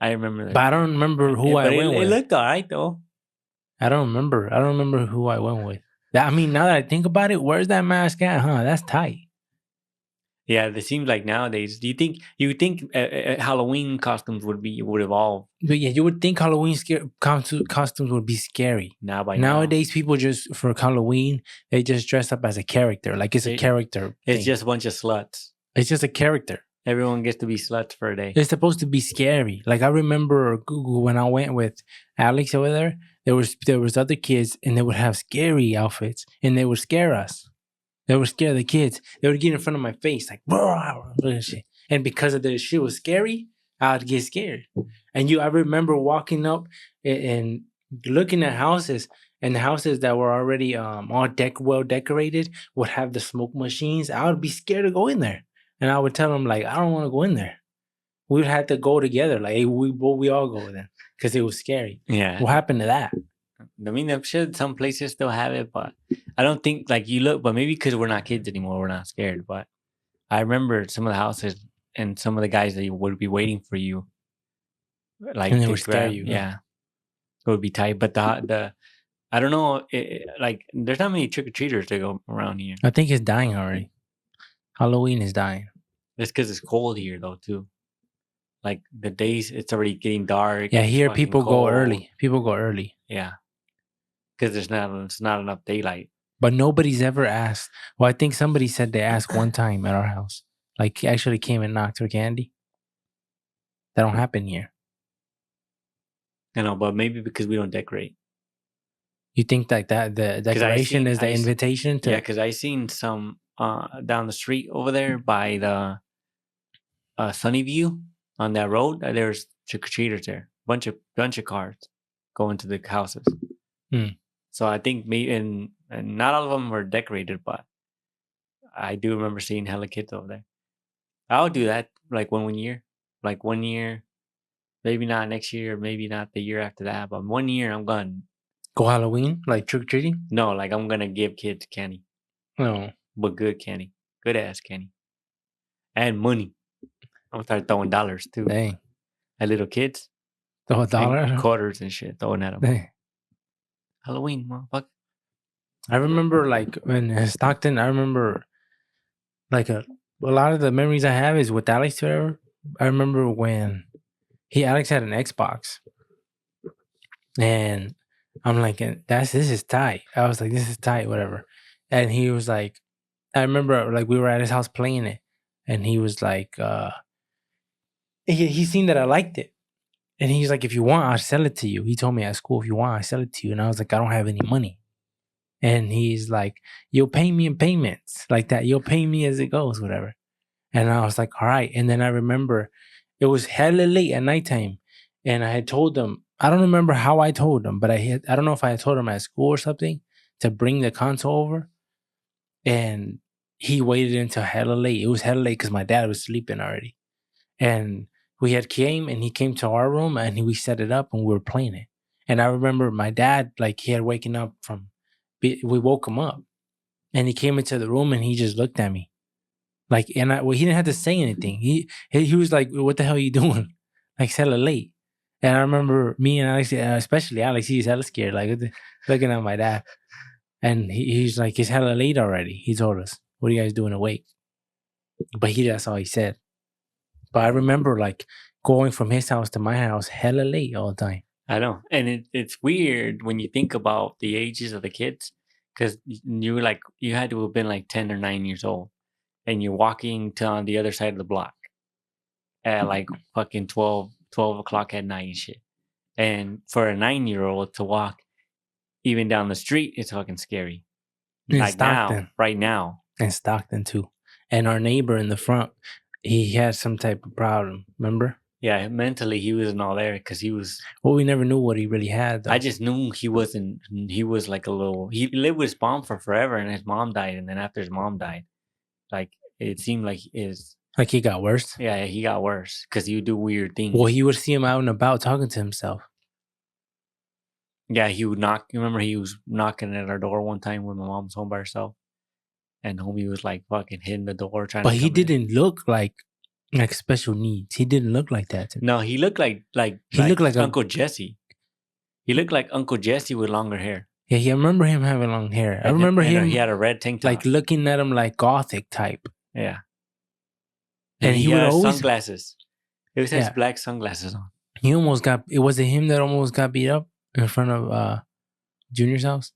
A: I remember that.
B: But I don't remember who I went with.
A: It looked all right though.
B: I don't remember. I don't remember who I went with. I mean, now that I think about it, where's that mask at? Huh? That's tight.
A: Yeah, it seems like nowadays. Do you think Halloween costumes would evolve?
B: But yeah, you would think Halloween costumes would be scary. Nowadays, people just for Halloween they just dress up as a character, like it's a character.
A: It's just a bunch of sluts.
B: It's just a character.
A: Everyone gets to be sluts for a day.
B: It's supposed to be scary. Like I remember when I went with Alex over there, there was other kids and they would have scary outfits and they would scare us. They would scare the kids. They would get in front of my face like, shit. And because of the shit was scary, I'd get scared. And I remember walking up and looking at houses, and the houses that were already well decorated would have the smoke machines. I would be scared to go in there, and I would tell them like, I don't want to go in there. We'd have to go together, like hey, we all go then because it was scary.
A: Yeah.
B: What happened to that?
A: I mean, I'm sure some places still have it, but I don't think like you look. But maybe because we're not kids anymore, we're not scared. But I remember some of the houses and some of the guys that would be waiting for you, like
B: and they would scare you.
A: Yeah, it would be tight. But the I don't know. Like, there's not many trick or treaters that go around here.
B: I think it's dying already. Halloween is dying.
A: It's because it's cold here though too. Like the days, it's already getting dark.
B: Yeah, here people go early. People go early.
A: Yeah, because it's not enough daylight.
B: But nobody's ever asked. Well, I think somebody said they asked one time at our house. Like actually came and knocked for candy. That don't happen here.
A: I know, but maybe because we don't decorate.
B: You think like that the decoration is the invitation to?
A: Yeah, because I seen some down the street over there by the Sunnyview on that road. There's trick or treaters there. Bunch of cars going to the houses. So I think maybe and not all of them were decorated, but I do remember seeing hella kids over there. I'll do that like one year, maybe not next year, maybe not the year after that, but 1 year I'm gonna
B: go Halloween, like trick or treating.
A: No, like I'm gonna give kids candy.
B: No,
A: but good candy, good ass candy, and money. I'm gonna start throwing dollars too.
B: Dang,
A: at little kids,
B: throw $1,
A: quarters and shit, throwing at them.
B: Dang.
A: Halloween, motherfucker.
B: I remember like in Stockton. I remember like a lot of the memories I have is with Alex. Whatever. I remember when Alex had an Xbox, and I'm like, this is tight. I was like, this is tight, whatever. And he was like, I remember like we were at his house playing it, and he was like, he seen that I liked it. And he's like, if you want, I'll sell it to you. He told me at school, if you want, I'll sell it to you. And I was like, I don't have any money. And he's like, you'll pay me in payments like that. You'll pay me as it goes, whatever. And I was like, all right. And then I remember it was hella late at nighttime. And I had told them, I don't remember how I told them, but I don't know if I had told them at school or something to bring the console over. And he waited until hella late. It was hella late because my dad was sleeping already. And we had came and he came to our room and we set it up and we were playing it. And I remember my dad, like he had waken up we woke him up and he came into the room and he just looked at me. Like, and he didn't have to say anything. He was like, what the hell are you doing? Like, it's hella late. And I remember me and Alex, especially Alex, he's hella scared, like looking at my dad. And he's like, it's hella late already. He told us, what are you guys doing awake? But that's all he said. But I remember like going from his house to my house hella late all the time.
A: I know. And it's weird when you think about the ages of the kids, because you had to have been like 10 or 9 years old, and you're walking to on the other side of the block at like fucking 12 o'clock at night and shit. And for a 9-year-old to walk even down the street, it's fucking scary.
B: In
A: Like
B: Stockton.
A: now, right now.
B: In Stockton too. And our neighbor in the front, he had some type of problem, remember?
A: Yeah, mentally he wasn't all there because he was.
B: Well, we never knew what he really had, though.
A: I just knew he wasn't. He was like a little. He lived with his mom for forever, and his mom died. And then after his mom died, like it seemed like
B: like he got worse.
A: Yeah, he got worse because he would do weird things.
B: Well, he would see him out and about talking to himself.
A: Yeah, he would knock. You remember he was knocking at our door one time when my mom was home by herself, and homie was like fucking hitting the door trying.
B: But he didn't look like special needs. He didn't look like that.
A: No, he looked like
B: he looked like
A: Uncle Jesse. He looked like Uncle Jesse with longer hair.
B: Yeah, I remember him having long hair. I remember him.
A: He had a red tank top.
B: Like looking at him like gothic type.
A: Yeah.
B: And he would always
A: sunglasses. He always has black sunglasses on.
B: He almost got. It was him that almost got beat up in front of Junior's house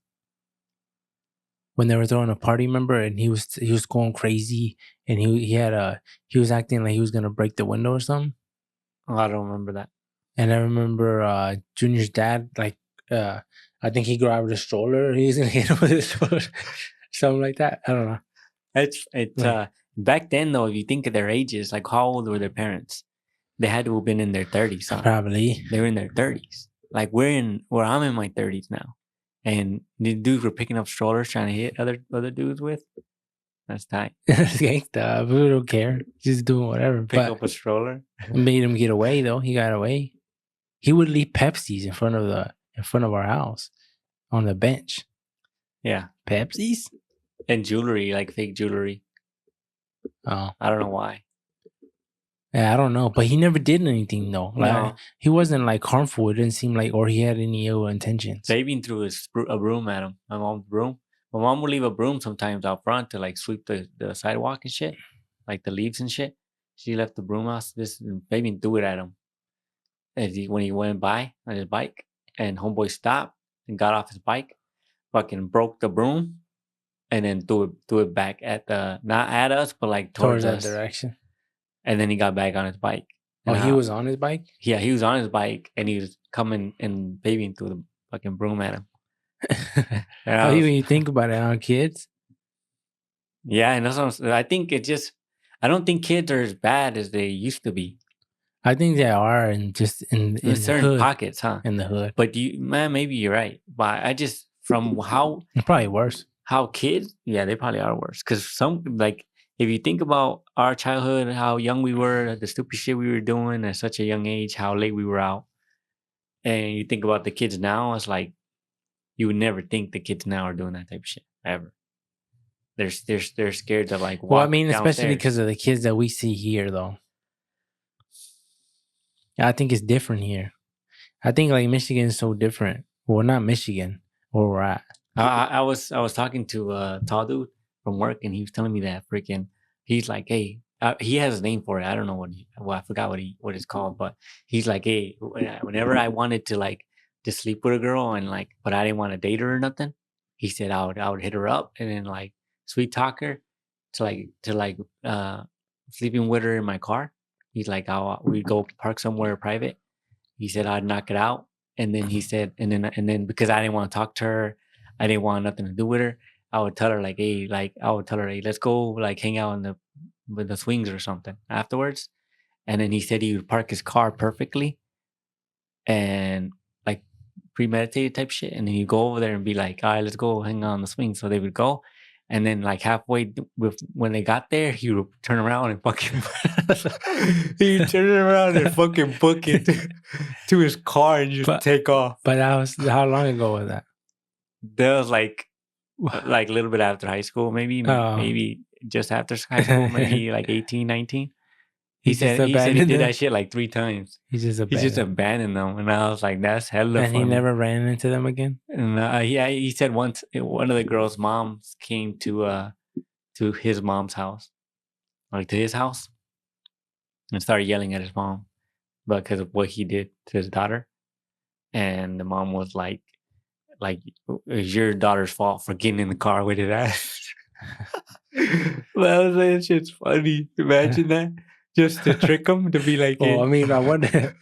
B: when they were throwing a party. Remember, and he was going crazy, and he was acting like he was gonna break the window or something.
A: Oh, I don't remember that. And
B: I remember Junior's dad, like I think he grabbed a stroller. He was gonna hit him with a stroller, something like that. I don't know.
A: It's back then though. If you think of their ages, like how old were their parents? They had to have been in their 30s. Huh?
B: Probably.
A: They were in their 30s. Like I'm in my 30s now, and the dudes were picking up strollers trying to hit other dudes with. That's tight.
B: That's gangsta. We don't care. Just doing whatever.
A: Pick up a stroller.
B: Made him get away though. He got away. He would leave Pepsis in front of our house on the bench.
A: Yeah.
B: Pepsis?
A: And jewelry, like fake jewelry.
B: Oh.
A: I don't know why.
B: Yeah, I don't know. But he never did anything though. Like
A: no.
B: He wasn't like harmful. It didn't seem like, or he had any ill intentions.
A: They even threw a broom at him. My mom's broom. My mom would leave a broom sometimes out front to like sweep the sidewalk and shit. Like the leaves and shit. She left the broom out. They even threw it at him. When he went by on his bike, and homeboy stopped and got off his bike, fucking broke the broom, and then threw it back not at us, but like towards us.
B: That direction.
A: And then he got back on his bike.
B: Oh, he was on his bike?
A: Yeah, he was on his bike, and he was coming and babying through the fucking broom at him.
B: When you think about it, huh, kids?
A: Yeah, and I think I don't think kids are as bad as they used to be.
B: I think they are, in
A: certain
B: hood,
A: pockets, huh?
B: In the hood.
A: But maybe you're right. But I just, from how...
B: It's probably worse.
A: How kids, yeah, they probably are worse. Because if you think about our childhood, how young we were, the stupid shit we were doing at such a young age, how late we were out, and you think about the kids now, it's like, you would never think the kids now are doing that type of shit, ever. They're scared to like walk
B: Well, I mean,
A: downstairs.
B: Especially because of the kids that we see here, though. I think it's different here. I think like Michigan is so different. Well, not Michigan, where we're at.
A: I was talking to a tall dude from work, and he was telling me that he's like, hey, he has a name for it. I don't know I forgot what it's called, but he's like, hey, whenever I wanted to like to sleep with a girl and like, but I didn't want to date her or nothing, he said I would hit her up and then like sweet talk her to sleeping with her in my car, He's like, we'd go park somewhere private. He said I'd knock it out, and then he said, and then because I didn't want to talk to her, I didn't want nothing to do with her. I would tell her like, hey, let's go like hang out with the swings or something afterwards. And then he said he would park his car perfectly, and like premeditated type shit. And then he'd go over there and be like, all right, let's go hang out on the swing. So they would go. And then like halfway when they got there, he would turn around and fucking he'd turn around and fucking book it to his car and just take off.
B: But that was how long ago was that?
A: That was like a little bit after high school, maybe just after high school, maybe like 18, 19. He said he did that shit like 3 times. He just abandoned them, and I was like, "That's hella funny."
B: And he never ran into them again.
A: And he said once one of the girls' moms came to his mom's house, like to his house, and started yelling at his mom because of what he did to his daughter, and the mom was like, "It's your daughter's fault for getting in the car with his ass." But I was like, that shit's funny. Imagine that. Just to trick him, to be like,
B: hey. I mean, I wonder.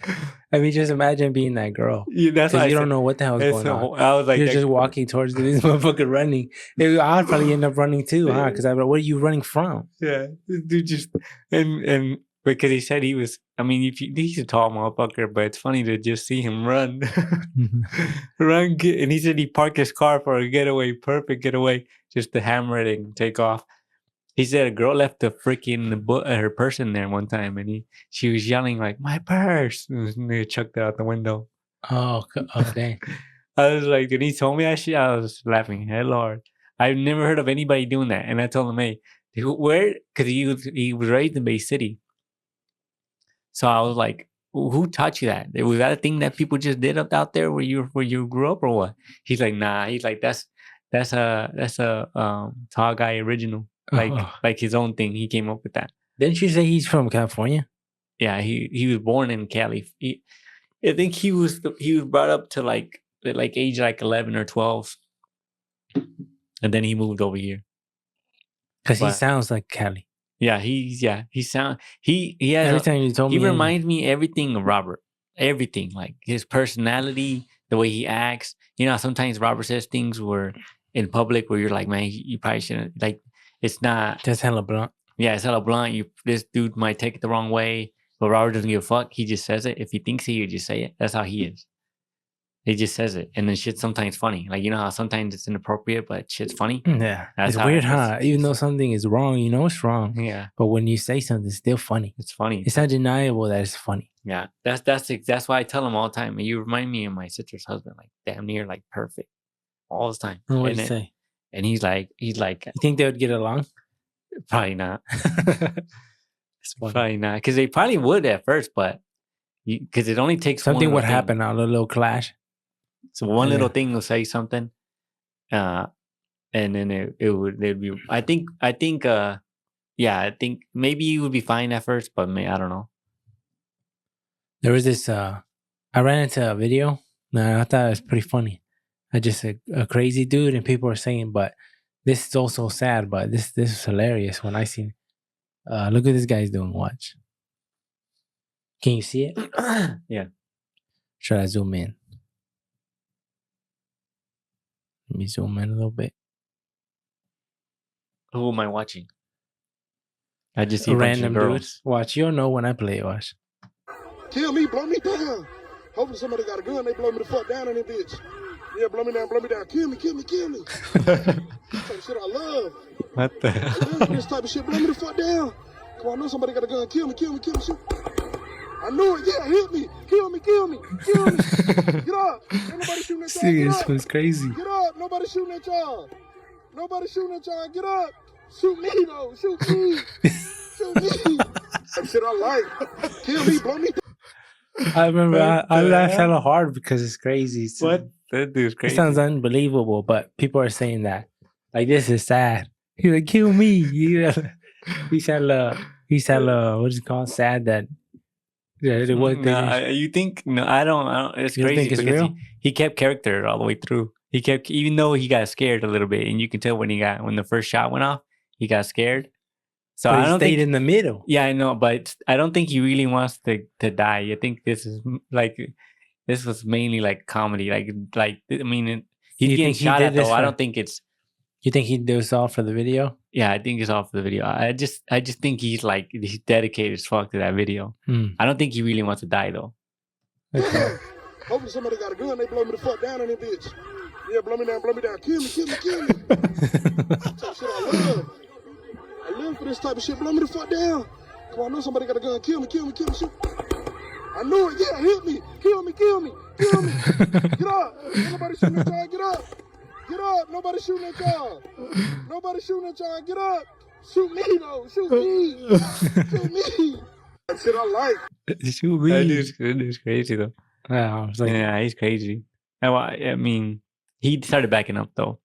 B: I mean, just imagine being that girl.
A: Yeah, that's why
B: you don't know what the hell's going on.
A: I was like,
B: you're just walking towards this motherfucker running. I'd probably end up running too, huh? Because I'd be like, what are you running from?
A: Yeah, dude, just and because he said he was. I mean, he's a tall motherfucker, but it's funny to just see him run, and he said he parked his car for a getaway, perfect getaway, just to hammer it and take off. He said a girl left her purse in there one time, and she was yelling like, "My purse!" And they chucked it out the window.
B: Oh dang!
A: I was like, when he told me that shit, I was laughing hell hard. I've never heard of anybody doing that, and I told him, "Hey, where?" Because he was raised in Bay City, so I was like, "Who taught you that? Was that a thing that people just did up out there where you grew up, or what?" He's like, "Nah." He's like, "That's a tall guy original." Like his own thing. He came up with that.
B: Didn't you say he's from California?
A: Yeah, he was born in Cali. I think he was brought up to like age like 11 or 12, and then he moved over here.
B: Because he sounds like Cali.
A: Yeah, he has. Every
B: time you told me,
A: he reminds me everything of Robert. Everything, like his personality, the way he acts. You know, sometimes Robert says things where in public where you're like, man, you probably shouldn't like. It's not
B: just hella blunt.
A: Yeah, it's hella blunt. This dude might take it the wrong way, but Robert doesn't give a fuck. He just says it. If he thinks he would just say it. That's how he is. He just says it, and then shit's sometimes funny. Like, you know how sometimes it's inappropriate, but shit's funny.
B: Yeah, it's weird, huh? Even though something is wrong, you know it's wrong.
A: Yeah,
B: but when you say something, it's still funny.
A: It's funny.
B: It's undeniable that it's funny.
A: Yeah, that's why I tell him all the time. You remind me of my sister's husband, like damn near like perfect, all the time.
B: What did he say?
A: And he's like, you
B: think they would get along?
A: Probably not. Probably not, because they probably would at first, but because it only takes
B: something would happen on a little clash.
A: So one little thing will say something, and then they'd be. I think maybe it would be fine at first, but I don't know.
B: There was this. I ran into a video, and I thought it was pretty funny. I just a crazy dude, and people are saying, but. This is also sad, but this is hilarious when I seen. Look what this guy's doing. Watch. Can you see it?
A: Yeah.
B: Should I zoom in? Let me zoom in a little bit.
A: Who am I watching? I just see
B: a random dude. Watch. You'll know when I play it. Watch.
C: Kill me, blow me down. Hopefully somebody got a gun. They blow me the fuck down in this bitch. Yeah, blow me down, kill me. This type of shit I love.
A: What the hell?
C: I love this type of shit, blow me the fuck down. Come on, I know somebody got a gun, kill me, shoot. I knew it, yeah, hit me, kill me. Get up, ain't nobody shooting at y'all,
B: Serious, was crazy.
C: Get up, nobody shooting at y'all, get up. Shoot me though, shoot me. That shit I like, kill me, blow me down.
B: I remember I laughed hella hard because it's crazy.
A: What? That dude's crazy.
B: It sounds unbelievable, but people are saying that. Like, this is sad. He's like, kill me. Yeah. He's hella, what is it called? Sad that. Yeah,
A: you think? No, I don't. It's
B: you
A: crazy
B: think it's real?
A: He kept character all the way through. He kept, even though he got scared a little bit, and you can tell when the first shot went off, he got scared. So
B: But
A: I
B: he
A: don't
B: stayed
A: think.
B: in the middle.
A: Yeah, I know, but I don't think he really wants to die. I think this is like this was mainly like comedy. Like I mean, he's
B: You
A: getting
B: think he
A: shot
B: did
A: at though.
B: this
A: I
B: for-
A: don't think it's.
B: You think he did this all for the video?
A: Yeah, I think it's off the video. I just think he's dedicated as fuck to that video. I don't think he really wants to die though.
B: Okay.
C: Hopefully somebody got a gun, they blow me the fuck down in that bitch. Yeah, blow me down, kill me. Type shit I love. I live for this type of shit, blow me the fuck down. Come on, I know somebody got a gun, kill me, shoot. I knew it, yeah, hit me, kill me. Get up, ain't nobody shooting at y'all, get up. Get up, nobody shooting at y'all. Get up. Shoot me though, shoot me. That shit I like.
B: Shoot me.
A: That dude's crazy though.
B: Yeah, I was like,
A: Yeah, he's crazy. I mean, he started backing up though.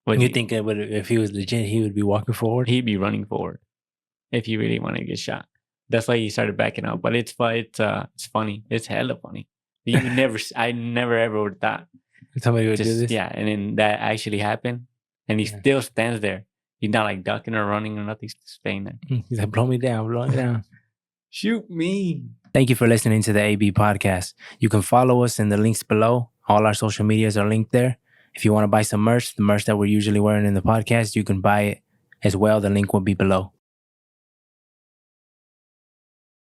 B: you think it would, if he was legit, he would be walking forward?
A: He'd be running forward if he really wanted to get shot. That's why he started backing up. But it's funny. It's hella funny. I never ever would have thought.
B: Somebody would do this?
A: Yeah, and then that actually happened, and he still stands there. He's not like ducking or running or nothing. He's just staying there.
B: He's like, blow me down.
A: Shoot me.
B: Thank you for listening to the AB podcast. You can follow us in the links below. All our social medias are linked there. If you want to buy some merch, the merch that we're usually wearing in the podcast, you can buy it as well. The link will be below.